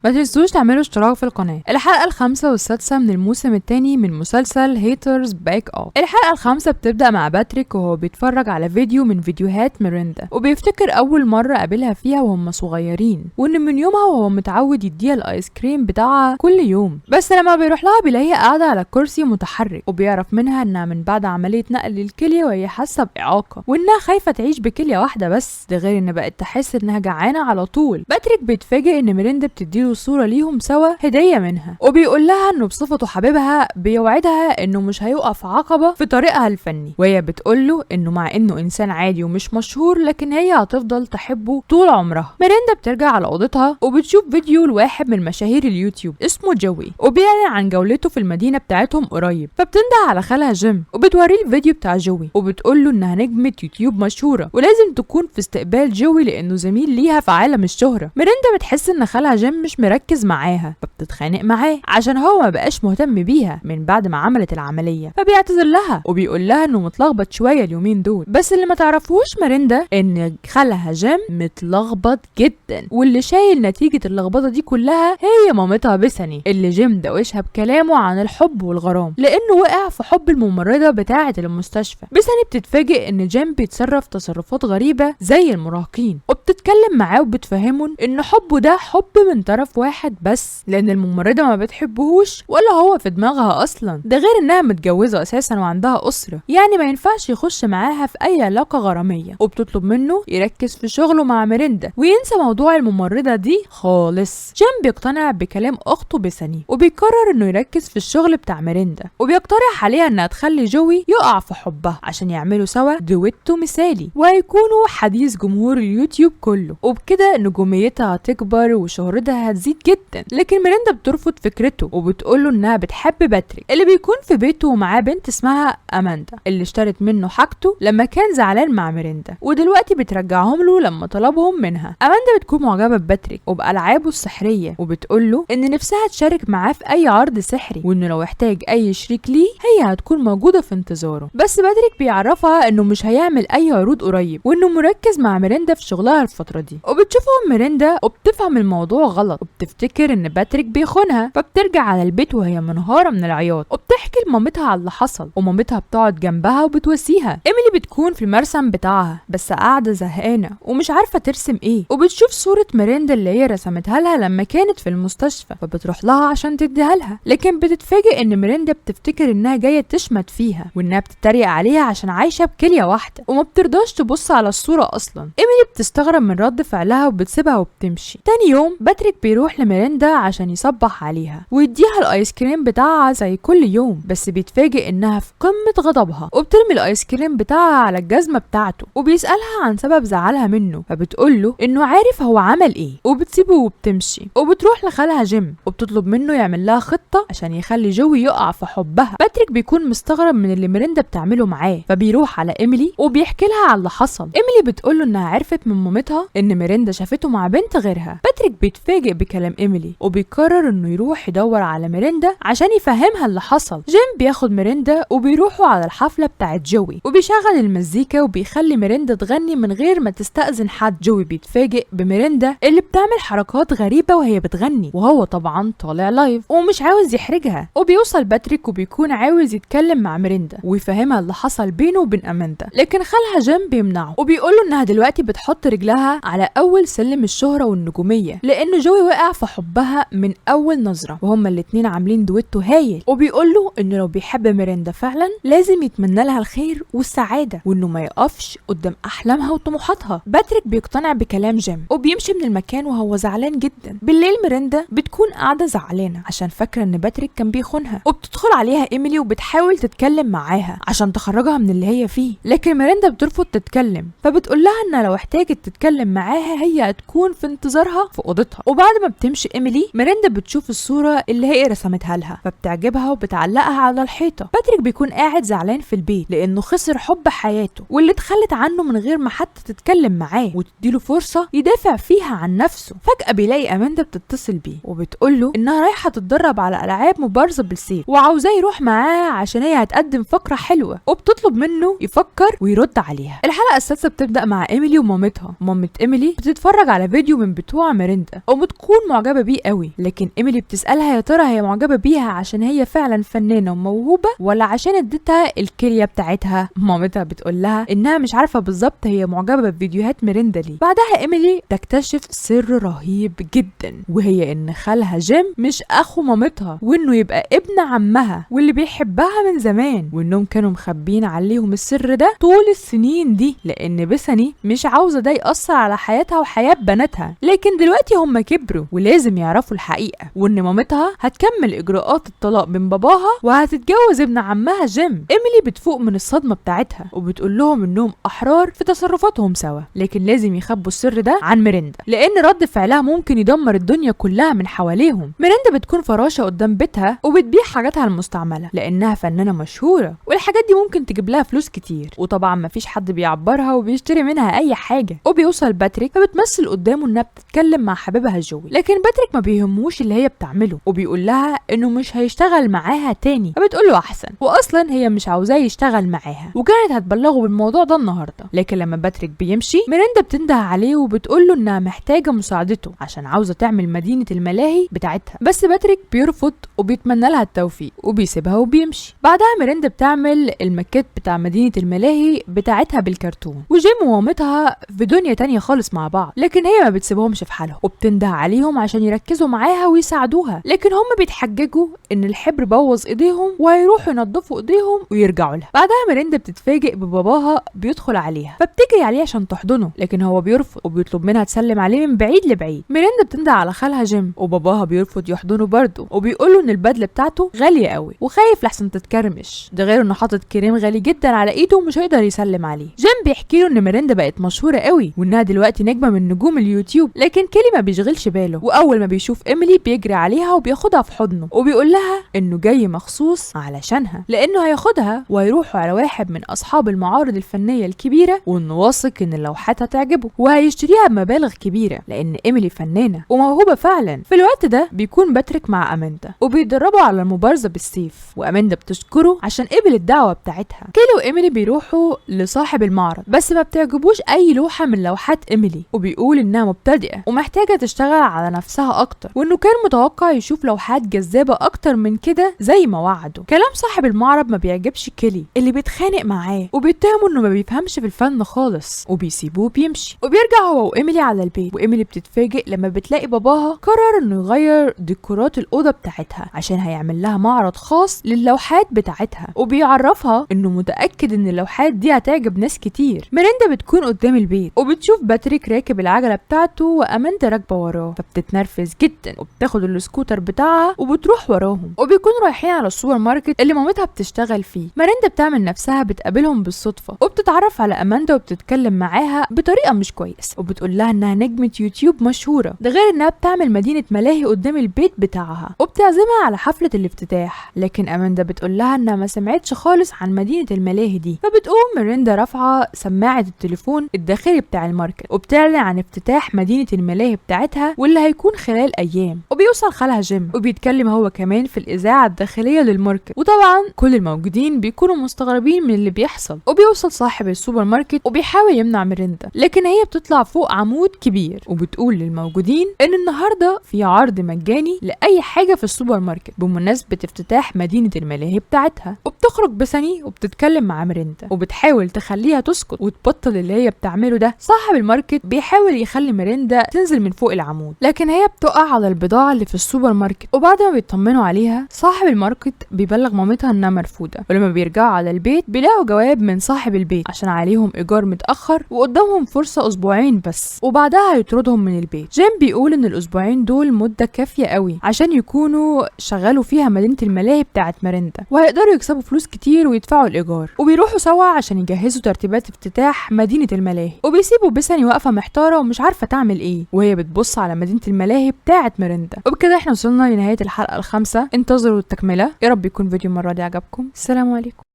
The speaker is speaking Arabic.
ما تنسوش تعملوا اشتراك في القناة. الحلقة الخامسة والسادسة من الموسم الثاني من مسلسل هيترز باك اوف. الحلقة الخامسة بتبدأ مع باتريك وهو بيتفرج على فيديو من فيديوهات ميريندا، وبيفتكر أول مرة قابلها فيها وهم صغيرين، وإن من يومها وهو متعود يديها الآيس كريم بتاعها كل يوم، بس لما بيروح لها بيلاقيها قاعدة على كرسي متحرك، وبيعرف منها إنها من بعد عملية نقل للكلية وهي حاسة بإعاقة، وإنها خايفة تعيش بكلية واحدة بس، ده غير إن بقت تحس إنها جعانة على طول. باتريك بيتفاجئ إن ميريندا بتديله صورة ليهم سوا هدية منها، وبيقول لها انه بصفته حبيبها بيوعدها انه مش هيقف عقبة في طريقها الفني، وهي بتقول له انه مع انه انسان عادي ومش مشهور لكن هي هتفضل تحبه طول عمرها. ميريندا بترجع على اوضتها وبتشوف فيديو لواحد من مشاهير اليوتيوب اسمه جوي، وبيعلن عن جولته في المدينة بتاعتهم قريب، فبتنده على خالها جيم وبتوريه الفيديو بتاع جوي، وبتقول له انها نجمة يوتيوب مشهورة ولازم تكون في استقبال جوي لانه زميل ليها في عالم الشهرة. ميريندا بتحس ان خالها جيم مش مركز معاها، فبتتخانق معاه عشان هو ما بقاش مهتم بيها من بعد ما عملت العمليه، فبيعتذر لها وبيقول لها انه متلخبط شويه اليومين دول. بس اللي ما تعرفوش ميريندا ان خالها جيم متلخبط جدا، واللي شايل نتيجه اللخبطه دي كلها هي مامتها بيساني، اللي جيم دوشها بكلامه عن الحب والغرام لانه وقع في حب الممرضه بتاعه المستشفى. بيساني بتتفاجئ ان جيم بيتصرف تصرفات غريبه زي المراهقين، وبتتكلم معاه وبتفهمه ان حبه ده حب من طرف واحد بس، لان الممرضه ما بتحبهوش ولا هو في دماغها اصلا، ده غير انها متجوزه اساسا وعندها اسره، يعني ما ينفعش يخش معاها في اي علاقه غراميه، وبتطلب منه يركز في شغله مع ميريندا وينسى موضوع الممرضه دي خالص. جيم بيقتنع بكلام اخته بيساني وبيقرر انه يركز في الشغل بتاع ميريندا، وبيقترح عليها انها تخلي جوي يقع في حبها عشان يعملوا سوا دويتو مثالي وهيكونوا حديث جمهور اليوتيوب كله، وبكده نجوميتها هتكبر وشهرتها هتزيد جدا. لكن ميريندا بترفض فكرته وبتقوله انها بتحب باتريك اللي بيكون في بيته ومعاه بنت اسمها اماندا اللي اشترت منه حاجته لما كان زعلان مع ميريندا، ودلوقتي بترجعهم له لما طلبهم منها. اماندا بتكون معجبه بباتريك وبالعابه السحريه، وبتقوله ان نفسها تشارك معاه في اي عرض سحري، وانه لو احتاج اي شريك ليه هي هتكون موجوده في انتظاره. بس باتريك بيعرفها انه مش هيعمل اي عروض قريب، وانه مركز مع ميريندا في شغلها الفتره دي، وبتشوفهم ميريندا وبتفهم الموضوع غلط وبتفتكر ان باتريك بيخونها، فبترجع على البيت وهي منهارة من العياط وبتحكي لمامتها على اللي حصل، ومامتها بتقعد جنبها وبتواسيها. ايميلي بتكون في المرسم بتاعها بس قاعدة زهقانة ومش عارفة ترسم ايه، وبتشوف صورة ميريندا اللي هي رسمتها لها لما كانت في المستشفى، فبتروح لها عشان تديها لها، لكن بتتفاجئ ان ميريندا بتفتكر انها جاية تشمت فيها وانها بتتريق عليها عشان عايشة بكلية واحدة، وما بترضاش تبص على الصورة اصلا. ايميلي بتستغرب من رد فعلها وبتسيبها وبتمشي. تاني يوم باتريك بيروح لميريندا عشان يصبح عليها ويديها الايس كريم بتاعها زي كل يوم، بس بيتفاجئ انها في قمة غضبها وبترمي الايس كريم بتاعها على الجزمة بتاعته، وبيسألها عن سبب زعلها منه، فبتقوله انه عارف هو عمل ايه، وبتسيبه وبتمشي. وبتروح لخالها جيم وبتطلب منه يعمل لها خطة عشان يخلي جوي يقع في حبها. باتريك بيكون مستغرب من اللي ميريندا بتعمله معاه، فبيروح على ايميلي وبيحكي لها على اللي حصل. ايميلي بتقوله انها عرفت من مامتها ان ميريندا شافته مع بنت غيرها. باتريك بيتفاجئ بكلام ايميلي وبيقرر انه يروح يدور على ميريندا عشان يفهمها اللي حصل. جيم بياخد ميريندا وبيروحوا على الحفلة بتاعت جوي، وبيشغل المزيكا وبيخلي ميريندا تغني من غير ما تستأذن حد. جوي بيتفاجئ بميريندا اللي بتعمل حركات غريبة وهي بتغني، وهو طبعا طالع لايف ومش عاوز يحرجها. وبيوصل باتريك وبيكون عاوز يتكلم مع ميريندا ويفهمها اللي حصل بينه وبين اماندا، لكن خالها جيم بيمنعه وبيقوله انها دلوقتي بتحط رجلها على اول سلم الشهرة والنجومية، لان جوي وقع في حبها من اول نظرة وهما الاتنين عاملين دويتو هايل، وبيقوله انه لو بيحب ميريندا فعلا لازم يتمنى لها الخير والسعادة، وانه ما يقفش قدام احلامها وطموحاتها. باتريك بيقتنع بكلام جيم وبيمشي من المكان وهو زعلان جدا. بالليل ميريندا بتكون قاعدة زعلانة عشان فاكرة ان باتريك كان بيخونها، وبتدخل عليها ايميلي وبتحاول تتكلم معاها عشان تخرجها من اللي هي فيه، لكن ميريندا بترفض تتكلم، فبتقول لها انها لو احتاجت تتكلم معاها هي هتكون في انتظارها في اوضتها. وبعد ما بتمشي ايميلي ميريندا بتشوف الصورة اللي هي رسمتها لها فبتعجبها وبتعلقها على الحيطة. باتريك بيكون قاعد زعلان في البيت لانه خسر حب حياته واللي اتخلت عنه من غير ما حتى تتكلم معاه وتديله فرصة يدافع فيها عن نفسه. فجأة بيلاقي اماندا بتتصل بيه وبتقوله انها رايحة تتدرب على العاب مبارزة بالسيف وعاوزاه يروح معاها عشان هي هتقدم فقرة حلوة، وبتطلب منه يفكر ويرد عليها. الحلقة السادسة بتبدأ مع ايميلي ومامتها. مامة ايميلي بتتفرج على فيديو من بتوع ميريندا وبتكون وبتكون معجبه بيه قوي، لكن ايميلي بتسالها يا ترى هي معجبه بيها عشان هي فعلا فنانه وموهوبه ولا عشان اديتها الكليه بتاعتها. مامتها بتقول لها انها مش عارفه بالظبط هي معجبه بفيديوهات ميريندا ليه. بعدها ايميلي تكتشف سر رهيب جدا، وهي ان خالها جيم مش اخو مامتها، وانه يبقى ابن عمها واللي بيحبها من زمان، وانهم كانوا مخبين عليهم السر ده طول السنين دي لان بيساني مش عاوزه ده يأثر على حياتها وحياه بناتها. لكن دلوقتي هم كبروا ولازم يعرفوا الحقيقه، وان مامتها هتكمل اجراءات الطلاق من باباها وهتتجوز ابن عمها جيم. ايميلي بتفوق من الصدمه بتاعتها وبتقول لهم انهم احرار في تصرفاتهم سوا، لكن لازم يخبوا السر ده عن ميريندا لان رد فعلها ممكن يدمر الدنيا كلها من حواليهم. ميريندا بتكون فراشه قدام بيتها وبتبيع حاجاتها المستعمله لانها فنانه مشهوره، والحاجات دي ممكن تجيب لها فلوس كتير، وطبعا مفيش حد بيعبرها وبيشتري منها اي حاجه. وبيوصل باتريك فبتمثل قدامه انها بتتكلم مع حبيبها جوي، لكن باتريك ما بيهموش اللي هي بتعمله وبيقول لها انه مش هيشتغل معاها تاني، فبتقول له احسن، واصلا هي مش عاوزاه يشتغل معاها وكانت هتبلغه بالموضوع ده النهارده. لكن لما باتريك بيمشي ميريندا بتنده عليه وبتقول له انها محتاجه مساعدته عشان عاوزه تعمل مدينه الملاهي بتاعتها، بس باتريك بيرفض وبيتمنى لها التوفيق وبيسيبها وبيمشي. بعدها ميريندا بتعمل الماكيت بتاع مدينه الملاهي بتاعتها بالكرتون، وجيم ومامتها في دنيا تانية خالص مع بعض، لكن هي ما بتسيبهمش في حالهم وبتنده عليهم عشان يركزوا معاها ويساعدوها، لكن هم بيتحججوا ان الحبر بوظ ايديهم وهيروحوا ينظفوا ايديهم ويرجعوا لها. بعدها ميريندا بتتفاجئ بباباها بيدخل عليها فبتجري عليه عشان تحضنه، لكن هو بيرفض وبيطلب منها تسلم عليه من بعيد لبعيد. ميريندا بتنده على خالها جيم وباباها بيرفض يحضنه برضه وبيقول له ان البدله بتاعته غاليه قوي وخايف لحسن تتكرمش، ده غير انه حاطط كريم غالي جدا على ايده ومش هيقدر يسلم عليه. جيم بيحكي له ان ميريندا بقت مشهوره قوي وانها دلوقتي نجمه من نجوم اليوتيوب، لكن كيلي ما بيشغلش باله، واول ما بيشوف ايميلي بيجري عليها وبياخدها في حضنه وبيقول لها انه جاي مخصوص علشانها لانه هياخدها وهيروحوا على واحد من اصحاب المعارض الفنيه الكبيره، وانه واثق ان اللوحات هتعجبه وهيشتريها بمبالغ كبيره لان ايميلي فنانه وموهوبه فعلا. في الوقت ده بيكون باتريك مع اماندا وبيتدربوا على المبارزه بالسيف، واماندا بتشكره عشان قبل الدعوه بتاعتها. كيلي وايميلي بيروحوا لصاحب المعرض بس ما بتعجبوش اي لوحه من لوحات ايميلي، وبيقول انها مبتدئه ومحتاجه تشتغل على نفسها اكتر، وانه كان متوقع يشوف لوحات جذابه اكتر من كده زي ما وعده. كلام صاحب المعرض ما بيعجبش كيلي اللي بيتخانق معاه وبيتهمه انه ما بيفهمش في الفن خالص وبيسيبوه بيمشي، وبيرجع هو وايميلي على البيت، وايميلي بتتفاجئ لما بتلاقي باباها قرر انه يغير ديكورات الاوضه بتاعتها عشان هيعمل لها معرض خاص للوحات بتاعتها، وبيعرفها انه متاكد ان اللوحات دي هتعجب ناس كتير. ميريندا بتكون قدام البيت وبتشوف باتريك راكب العجله بتاعته واماندا راكبه وراه، فبتتنرفز جدا وبتاخد السكوتر بتاعها وبتروح وراهم، وبيكونوا رايحين على السوبر ماركت اللي مامتها بتشتغل فيه. ميريندا بتعمل نفسها بتقابلهم بالصدفه وبتتعرف على اماندا وبتتكلم معاها بطريقه مش كويس وبتقول لها انها نجمه يوتيوب مشهوره، ده غير انها بتعمل مدينه ملاهي قدام البيت بتاعها وبتعزمها على حفله الافتتاح. لكن اماندا بتقول لها انها ما سمعتش خالص عن مدينه الملاهي دي، فبتقوم ميريندا رافعه سماعه التليفون الداخلي بتاع الماركت وبتعلن عن افتتاح مدينه الملاهي بتاعتها واللي هيكون خلال ايام. وبيوصل خالها جيم وبيتكلم هو كمان في الاذاعه الداخليه للماركت، وطبعا كل الموجودين بيكونوا مستغربين من اللي بيحصل. وبيوصل صاحب السوبر ماركت وبيحاول يمنع ميريندا، لكن هي بتطلع فوق عمود كبير وبتقول للموجودين ان النهارده في عرض مجاني لاي حاجه في السوبر ماركت بمناسبه افتتاح مدينه الملاهي بتاعتها. وبتخرج بساني وبتتكلم مع ميريندا وبتحاول تخليها تسكت وتبطل اللي هي بتعمله ده. صاحب الماركت بيحاول يخلي ميريندا تنزل من فوق العمود، لكن هي بتقع على البضاعه اللي في السوبر ماركت، وبعد ما بيطمنوا عليها صاحب الماركت بيبلغ مامتها انها مرفوضه. ولما بيرجعوا على البيت بيلاقوا جواب من صاحب البيت عشان عليهم ايجار متاخر وقدامهم فرصه اسبوعين بس وبعدها هيطردهم من البيت. جيم بيقول ان الاسبوعين دول مده كافيه قوي عشان يكونوا شغلوا فيها مدينه الملاهي بتاعت ميريندا وهيقدروا يكسبوا فلوس كتير ويدفعوا الايجار، وبيروحوا سوا عشان يجهزوا ترتيبات افتتاح مدينه الملاهي. وبيسيبوا بيساني واقفه محتاره ومش عارفه تعمل ايه وهي بتبص على مدينه الملاهي بتاعت ميريندا. وبكده احنا وصلنا لنهايه الحلقه الخامسه، انتظروا التكمله. يا رب يكون فيديو المره دي عجبكم. السلام عليكم.